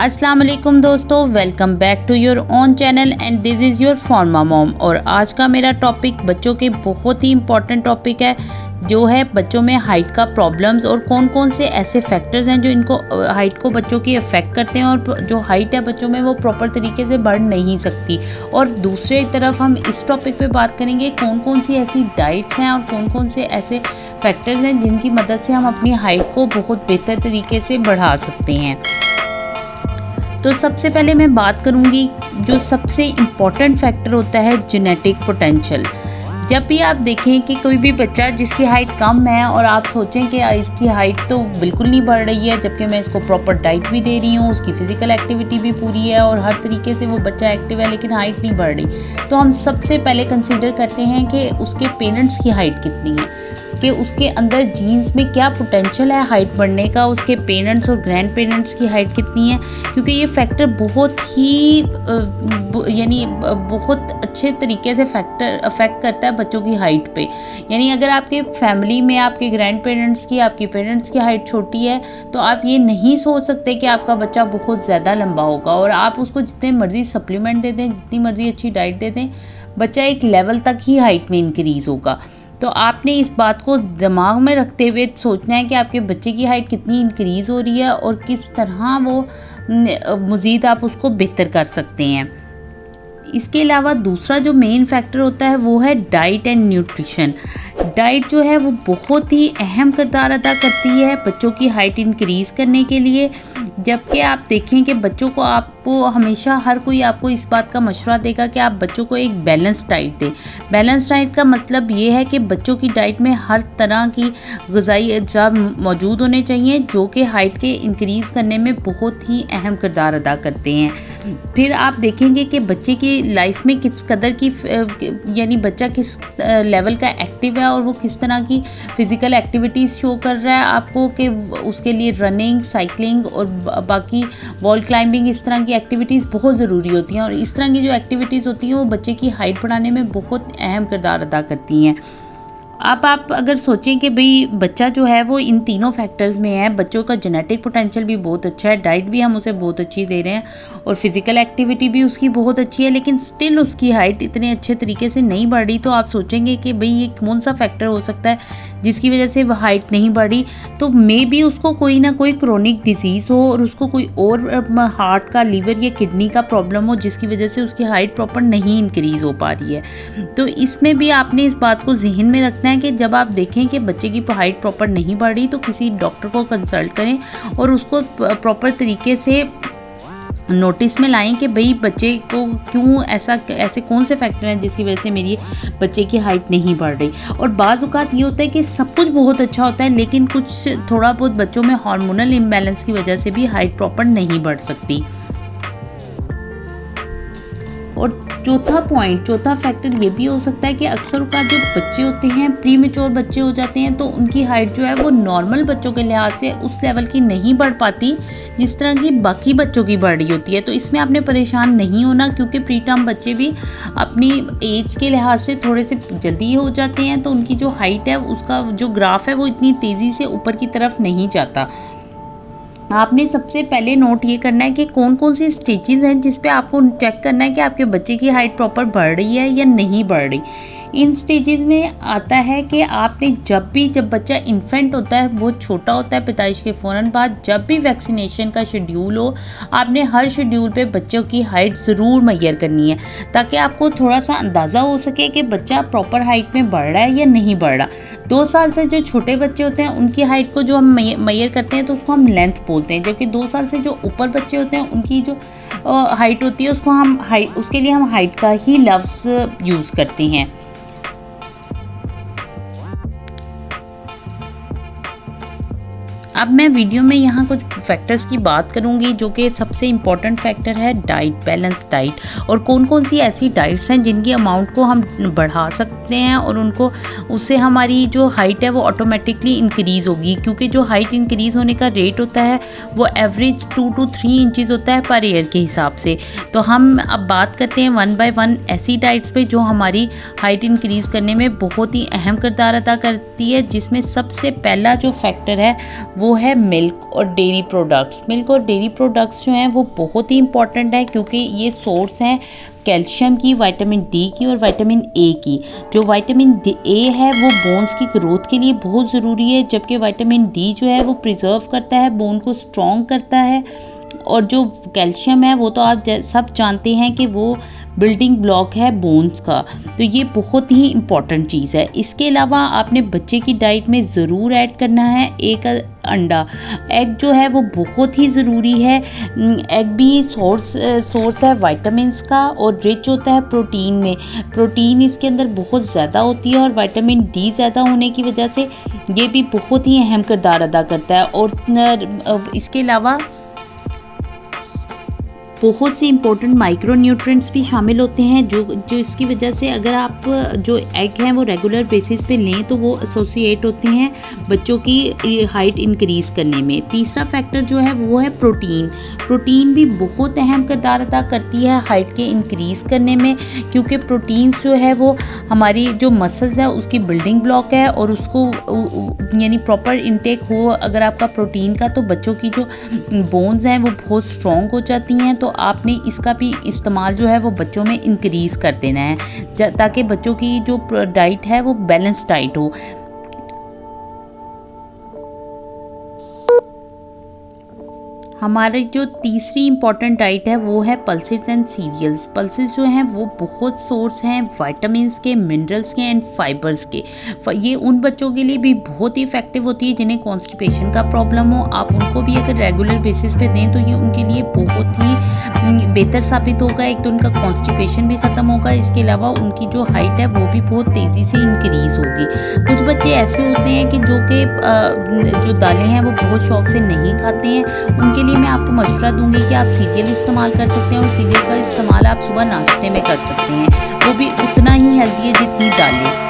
अस्सलाम वालेकुम दोस्तों, welcome back to your own channel and this is your pharma mom. और आज का मेरा टॉपिक बच्चों के बहुत ही इम्पॉर्टेंट टॉपिक है, जो है बच्चों में हाइट का प्रॉब्लम्स और कौन कौन से ऐसे फैक्टर्स हैं जो इनको हाइट को बच्चों की अफेक्ट करते हैं और जो हाइट है बच्चों में वो प्रॉपर तरीके से बढ़ नहीं सकती। और दूसरे तरफ हम इस टॉपिक पे बात करेंगे कौन कौन सी ऐसी डाइट्स हैं और कौन कौन से ऐसे फैक्टर्स हैं जिनकी मदद से हम अपनी हाइट को बहुत बेहतर तरीके से बढ़ा सकते हैं। तो सबसे पहले मैं बात करूंगी जो सबसे इम्पॉर्टेंट फैक्टर होता है जेनेटिक पोटेंशियल। जब भी आप देखें कि कोई भी बच्चा जिसकी हाइट कम है और आप सोचें कि इसकी हाइट तो बिल्कुल नहीं बढ़ रही है, जबकि मैं इसको प्रॉपर डाइट भी दे रही हूँ, उसकी फ़िज़िकल एक्टिविटी भी पूरी है और हर तरीके से वो बच्चा एक्टिव है, लेकिन हाइट नहीं बढ़ रही, तो हम सबसे पहले कंसीडर करते हैं कि उसके पेरेंट्स की हाइट कितनी है, कि उसके अंदर जीन्स में क्या पोटेंशियल है हाइट बढ़ने का, उसके पेरेंट्स और ग्रैंड पेरेंट्स की हाइट कितनी है, क्योंकि ये फैक्टर बहुत ही बहुत अच्छे तरीके से अफेक्ट करता है बच्चों की हाइट पे। यानी अगर आपके फैमिली में आपके ग्रैंड पेरेंट्स की, आपके पेरेंट्स की हाइट छोटी है, तो आप ये नहीं सोच सकते कि आपका बच्चा बहुत ज़्यादा लंबा होगा। और आप उसको जितने मर्ज़ी सप्लीमेंट दे दें, जितनी मर्ज़ी अच्छी डाइट दे दें, बच्चा एक लेवल तक ही हाइट में इंक्रीज़ होगा। तो आपने इस बात को दिमाग में रखते हुए सोचना है कि आपके बच्चे की हाइट कितनी इंक्रीज़ हो रही है और किस तरह वो मज़ीद आप उसको बेहतर कर सकते हैं। इसके अलावा दूसरा जो मेन फैक्टर होता है वो है डाइट एंड न्यूट्रिशन। डाइट जो है वो बहुत ही अहम किरदार अदा करती है बच्चों की हाइट इंक्रीज़ करने के लिए। जबकि आप देखें कि बच्चों को आपको हमेशा हर कोई आपको इस बात का मशवरा देगा कि आप बच्चों को एक बैलेंस डाइट दें। बैलेंस डाइट का मतलब ये है कि बच्चों की डाइट में हर तरह की ग़िज़ाई अज्जा मौजूद होने चाहिए, जो कि हाइट के इंक्रीज़ करने में बहुत ही अहम किरदार अदा करते हैं। फिर आप देखेंगे कि बच्चे की लाइफ में किस कदर की यानी बच्चा किस लेवल का एक्टिव है और वो किस तरह की फ़िज़िकल एक्टिविटीज़ शो कर रहा है आपको, कि उसके लिए रनिंग, साइकिलिंग और बाकी वॉल क्लाइंबिंग, इस तरह की एक्टिविटीज़ बहुत ज़रूरी होती हैं। और इस तरह की जो एक्टिविटीज़ होती हैं वो बच्चे की हाइट बढ़ाने में बहुत अहम किरदार अदा करती हैं। आप अगर सोचें कि भाई बच्चा जो है वो इन तीनों फैक्टर्स में है, बच्चों का जेनेटिक पोटेंशियल भी बहुत अच्छा है, डाइट भी हम उसे बहुत अच्छी दे रहे हैं और फिज़िकल एक्टिविटी भी उसकी बहुत अच्छी है, लेकिन स्टिल उसकी हाइट इतने अच्छे तरीके से नहीं बढ़ रही, तो आप सोचेंगे कि भाई ये कौन सा फैक्टर हो सकता है जिसकी वजह से वह हाइट नहीं बढ़ रही। तो मे बी उसको कोई ना कोई क्रोनिक डिजीज़ हो और उसको कोई और हार्ट का, लीवर या किडनी का प्रॉब्लम हो, जिसकी वजह से उसकी हाइट प्रॉपर नहीं इंक्रीज़ हो पा रही है। तो इसमें भी आपने इस बात को जहन में रखना है कि जब आप देखें कि बच्चे की हाइट प्रॉपर नहीं बढ़ रही, तो किसी डॉक्टर को कंसल्ट करें और उसको प्रॉपर तरीके से नोटिस में लाएं कि भाई बच्चे को क्यों ऐसे कौन से फैक्टर हैं जिसकी वजह से मेरी बच्चे की हाइट नहीं बढ़ रही। और बाज़ औक़ात ये होता है कि सब कुछ बहुत अच्छा होता है, लेकिन कुछ थोड़ा बहुत बच्चों में हार्मोनल इम्बैलेंस की वजह से भी हाइट प्रॉपर नहीं बढ़ सकती। और चौथा फैक्टर ये भी हो सकता है कि अक्सर का जो बच्चे होते हैं, प्री मैच्योर बच्चे हो जाते हैं, तो उनकी हाइट जो है वो नॉर्मल बच्चों के लिहाज से उस लेवल की नहीं बढ़ पाती जिस तरह की बाकी बच्चों की बढ़ रही होती है। तो इसमें आपने परेशान नहीं होना, क्योंकि प्री टर्म बच्चे भी अपनी एज के लिहाज से थोड़े से जल्दी हो जाते हैं, तो उनकी जो हाइट है उसका जो ग्राफ है वो इतनी तेज़ी से ऊपर की तरफ नहीं जाता। आपने सबसे पहले नोट ये करना है कि कौन कौन सी स्टेजेस हैं जिस पे आपको चेक करना है कि आपके बच्चे की हाइट प्रॉपर बढ़ रही है या नहीं बढ़ रही। इन स्टेजेस में आता है कि आपने जब बच्चा इन्फेंट होता है, बहुत छोटा होता है, पैदाइश के फ़ौरन बाद, जब भी वैक्सीनेशन का शेड्यूल हो, आपने हर शेड्यूल पे बच्चों की हाइट ज़रूर मेजर करनी है, ताकि आपको थोड़ा सा अंदाज़ा हो सके कि बच्चा प्रॉपर हाइट में बढ़ रहा है या नहीं बढ़ रहा। 2 साल से जो छोटे बच्चे होते हैं उनकी हाइट को जो हम मेजर करते हैं तो उसको हम लेंथ बोलते हैं, जबकि 2 साल से जो ऊपर बच्चे होते हैं उनकी जो हाइट होती है उसको हम उसके लिए हम हाइट का ही लफ्ज़ यूज़ करते हैं। अब मैं वीडियो में यहाँ कुछ फैक्टर्स की बात करूँगी जो कि सबसे इम्पॉर्टेंट फैक्टर है डाइट, बैलेंस डाइट, और कौन कौन सी ऐसी डाइट्स हैं जिनकी अमाउंट को हम बढ़ा सकते हैं और उनको उससे हमारी जो हाइट है वो ऑटोमेटिकली इंक्रीज़ होगी, क्योंकि जो हाइट इंक्रीज़ होने का रेट होता है वो एवरेज 2 to 3 इंचज़ होता है पर ईयर के हिसाब से। तो हम अब बात करते हैं 1 by 1 ऐसी डाइट्स पे जो हमारी हाइट इंक्रीज़ करने में बहुत ही अहम किरदार अदा करती है, जिसमें सबसे पहला जो फैक्टर है वो है मिल्क और डेयरी प्रोडक्ट्स। मिल्क और डेयरी प्रोडक्ट्स जो हैं वो बहुत ही इंपॉर्टेंट है, क्योंकि ये सोर्स हैं कैल्शियम की, विटामिन डी की और विटामिन ए की। जो विटामिन ए है वो बोन्स की ग्रोथ के लिए बहुत ज़रूरी है, जबकि विटामिन डी जो है वो प्रिजर्व करता है, बोन को स्ट्रॉन्ग करता है। और जो कैल्शियम है वो तो आप सब जानते हैं कि वो बिल्डिंग ब्लॉक है बोन्स का, तो ये बहुत ही इम्पॉर्टेंट चीज़ है। इसके अलावा आपने बच्चे की डाइट में ज़रूर ऐड करना है एक अंडा। एग जो है वो बहुत ही ज़रूरी है। एग भी सोर्स है विटामिन्स का और रिच होता है प्रोटीन में। प्रोटीन इसके अंदर बहुत ज़्यादा होती है और विटामिन डी ज़्यादा होने की वजह से ये भी बहुत ही अहम किरदार अदा करता है। और इसके अलावा बहुत से इंपॉर्टेंट माइक्रो न्यूट्रिएंट्स भी शामिल होते हैं जो इसकी वजह से अगर आप जो एग हैं वो रेगुलर बेसिस पे लें तो वो एसोसिएट होते हैं बच्चों की हाइट इंक्रीज़ करने में। तीसरा फैक्टर जो है वो है प्रोटीन। प्रोटीन भी बहुत अहम किरदार अदा करती है हाइट के इंक्रीज़ करने में, क्योंकि प्रोटीन्स जो है वो हमारी जो मसल्स है उसकी बिल्डिंग ब्लॉक है, और उसको यानी प्रॉपर इनटेक हो अगर आपका प्रोटीन का, तो बच्चों की जो बोन्स हैं वो बहुत स्ट्रॉन्ग हो जाती हैं। तो आपने इसका भी इस्तेमाल जो है वो बच्चों में इंक्रीज़ कर देना है ताकि बच्चों की जो डाइट है वो बैलेंस डाइट हो। हमारी जो तीसरी इम्पॉर्टेंट डाइट है वो है पल्सेस एंड सीरियल्स। पल्सेस जो हैं वो बहुत सोर्स हैं विटामिन्स के, मिनरल्स के एंड फाइबर्स के। ये उन बच्चों के लिए भी बहुत ही इफेक्टिव होती है जिन्हें कॉन्स्टिपेशन का प्रॉब्लम हो। आप उनको भी अगर रेगुलर बेसिस पे दें तो ये उनके लिए बहुत ही बेहतर साबित होगा। एक तो उनका कॉन्स्टिपेशन भी ख़त्म होगा, इसके अलावा उनकी जो हाइट है वो भी बहुत तेज़ी से इंक्रीज़ होगी। कुछ बच्चे ऐसे होते हैं कि जो दालें हैं वो बहुत शौक से नहीं खाते हैं, उनके मैं आपको मशवरा दूंगी कि आप सीरियल इस्तेमाल कर सकते हैं, और सीरियल का इस्तेमाल आप सुबह नाश्ते में कर सकते हैं, वो भी उतना ही हेल्दी है जितनी दालें।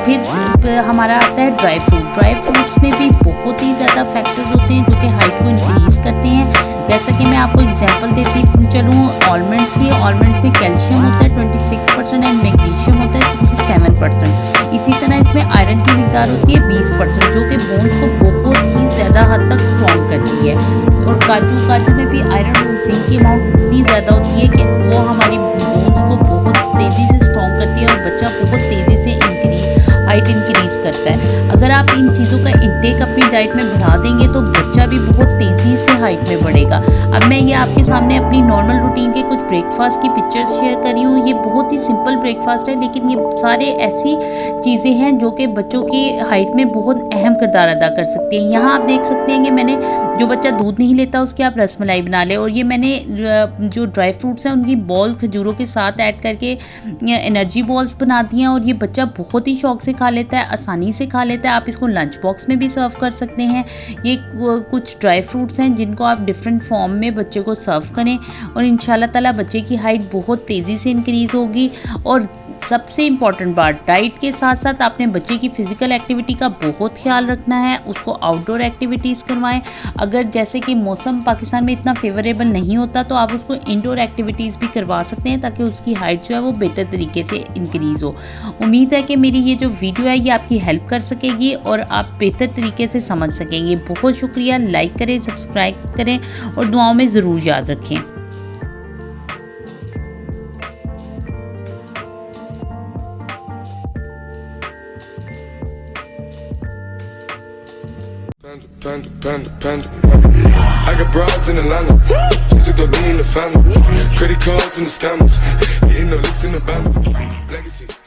फिर हमारा आता है ड्राई फ्रूट। ड्राई फ्रूट्स में भी बहुत ही ज़्यादा फैक्टर्स होते हैं जो कि हाइट को इंक्रीज़ करते हैं। जैसा कि मैं आपको एग्जांपल देती चलूँ ऑलमंड्स की। ऑलमंड्स में कैल्शियम होता है 26% एंड मैग्नीशियम होता है 67%। इसी तरह इसमें आयरन की मिकदार होती है 20%, जो कि बोन्स को बहुत ही ज़्यादा हद तक स्ट्रॉन्ग करती है। और काजू में भी आयरन और जिंक की अमाउंट इतनी ज़्यादा होती है कि वो हमारी बोन्स को बहुत तेज़ी से स्ट्रॉन्ग करती है और बच्चा बहुत तेज़ी से हाइट इंक्रीज़ करता है। अगर आप इन चीज़ों का इंटेक अपनी डाइट में बढ़ा देंगे तो बच्चा भी बहुत तेज़ी से हाइट में बढ़ेगा। अब मैं ये आपके सामने अपनी नॉर्मल रूटीन के कुछ ब्रेकफास्ट की पिक्चर्स शेयर कर रही हूँ। ये बहुत ही सिंपल ब्रेकफास्ट है, लेकिन ये सारे ऐसी चीज़ें हैं जो कि बच्चों की हाइट में बहुत अहम किरदार अदा कर सकती हैं। यहाँ आप देख सकते हैं कि मैंने जो बच्चा दूध नहीं लेता उसकी आप रसमलाई बना लें, और ये मैंने जो ड्राई फ्रूट्स हैं उनकी बॉल खजूरों के साथ ऐड करके एनर्जी बॉल्स बना दी हैं, और ये बच्चा बहुत ही शौक से खा लेता है, आसानी से खा लेता है। आप इसको लंच बॉक्स में भी सर्व कर सकते हैं। ये कुछ ड्राई फ्रूट्स हैं जिनको आप डिफरेंट फॉर्म में बच्चे को सर्व करें, और इंशाल्लाह ताला बच्चे की हाइट बहुत तेज़ी से इंक्रीज़ होगी। और सबसे इम्पॉर्टेंट बात, डाइट के साथ साथ आपने बच्चे की फ़िज़िकल एक्टिविटी का बहुत ख्याल रखना है, उसको आउटडोर एक्टिविटीज़ करवाएं। अगर जैसे कि मौसम पाकिस्तान में इतना फेवरेबल नहीं होता तो आप उसको इंडोर एक्टिविटीज़ भी करवा सकते हैं, ताकि उसकी हाइट जो है वो बेहतर तरीके से इंक्रीज़ हो। उम्मीद है कि मेरी ये जो वीडियो है ये आपकी हेल्प कर सकेगी और आप बेहतर तरीके से समझ सकेंगे। बहुत शुक्रिया। लाइक करें, सब्सक्राइब करें और दुआओं में ज़रूर याद रखें। Panda. I got broads in Atlanta. She took the lean in the family. Credit cards and the scammers. Getting no licks in the band. Legacies.